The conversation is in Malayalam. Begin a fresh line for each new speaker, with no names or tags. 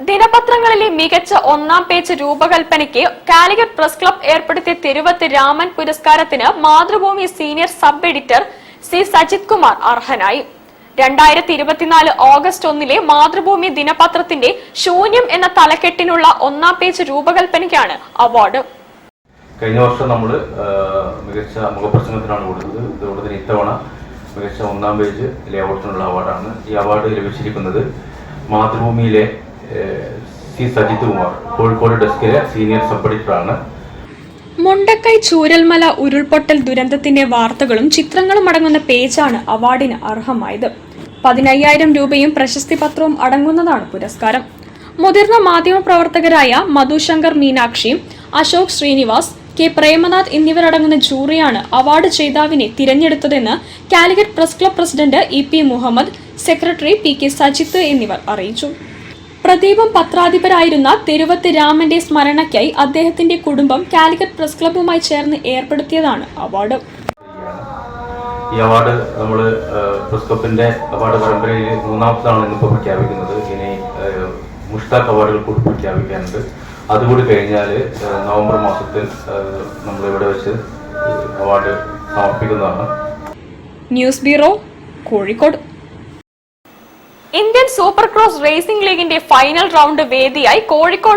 ദിനപത്രങ്ങളിലെ മികച്ച ഒന്നാം പേജ് രൂപകൽപ്പനയ്ക്ക് കാലിക്കറ്റ് പ്രസ് ക്ലബ് ഏർപ്പെടുത്തിയ തിരുവത്ത് രാമൻ പുരസ്കാരത്തിന് Mathrubhumi senior sub editor C Sajith Kumar അർഹനായി. 2024 ഓഗസ്റ്റ് 1 മാതൃഭൂമി ദിനപത്രത്തിന്റെ ശൂന്യം എന്ന തലക്കെട്ടിനുള്ള ഒന്നാം പേജ് രൂപകൽപ്പനയ്ക്കാണ് അവാർഡ്.
കഴിഞ്ഞ വർഷം നമ്മൾ മികച്ച മുഖപ്രസംഗത്തിനാണ് കൊടുത്തത്. അതുകൊണ്ട് തന്നെ ഇത്തവണ മികച്ച ഒന്നാം പേജ് ലേഔട്ടിനുള്ള അവാർഡാണ്. ഈ അവാർഡ് ലഭിച്ചിരിക്കുന്നത് മാതൃഭൂമിയിലെ സി സജിത് കുമാർ, കോഴിക്കോട് ഡെസ്കിലെ സീനിയർ സബ് എഡിറ്ററാണ്.
മുണ്ടക്കൈ ചൂരൽമല ഉരുൾപൊട്ടൽ ദുരന്തത്തിന്റെ വാർത്തകളും ചിത്രങ്ങളും അടങ്ങുന്ന പേജാണ് അവാർഡിന് അർഹമായത്. 15,000 രൂപയും പ്രശസ്തി പത്രവും അടങ്ങുന്നതാണ് പുരസ്കാരം. മുതിർന്ന മാധ്യമപ്രവർത്തകരായ മധുശങ്കർ മീനാക്ഷി, അശോക് ശ്രീനിവാസ്, കെ പ്രേമനാഥ് എന്നിവരടങ്ങുന്ന ജൂറിയാണ് അവാർഡ് ജേതാവിനെ തിരഞ്ഞെടുത്തതെന്ന് Calicut press club president EP Muhammad, secretary PK Sajith എന്നിവർ അറിയിച്ചു. പ്രദീപം പത്രാധിപരായിരുന്ന തിരുവത്ത് രാമന്റെ സ്മരണയ്ക്കായി അദ്ദേഹത്തിന്റെ കുടുംബം കാലിക്കറ്റ് പ്രസ് ക്ലബ്ബുമായി ചേർന്ന് ഏർപ്പെടുത്തിയതാണ് അവാർഡ്.
ഈ അവാർഡ് നമ്മൾ പ്രസ് ക്ലബിന്റെ അവാർഡ് പരമ്പരയിൽ 3ാമതാണ് ഇന്നിപ്പോൾ പ്രഖ്യാപിക്കുന്നത്. ഇനി മുഷ്താഖ് അവാർഡുകൾ കൂടി പ്രഖ്യാപിക്കാനുണ്ട്. അതുകൂടി കഴിഞ്ഞാൽ നവംബർ മാസത്തിൽ നമ്മൾ ഇവിടെ വെച്ച് അവാർഡ് സമർപ്പിക്കുന്നതാണ്.
News bureau, Kozhikode. Indian super cross racing ലീഗിന്റെ ഫൈനൽ റൗണ്ട് വേദിയായി കോഴിക്കോട്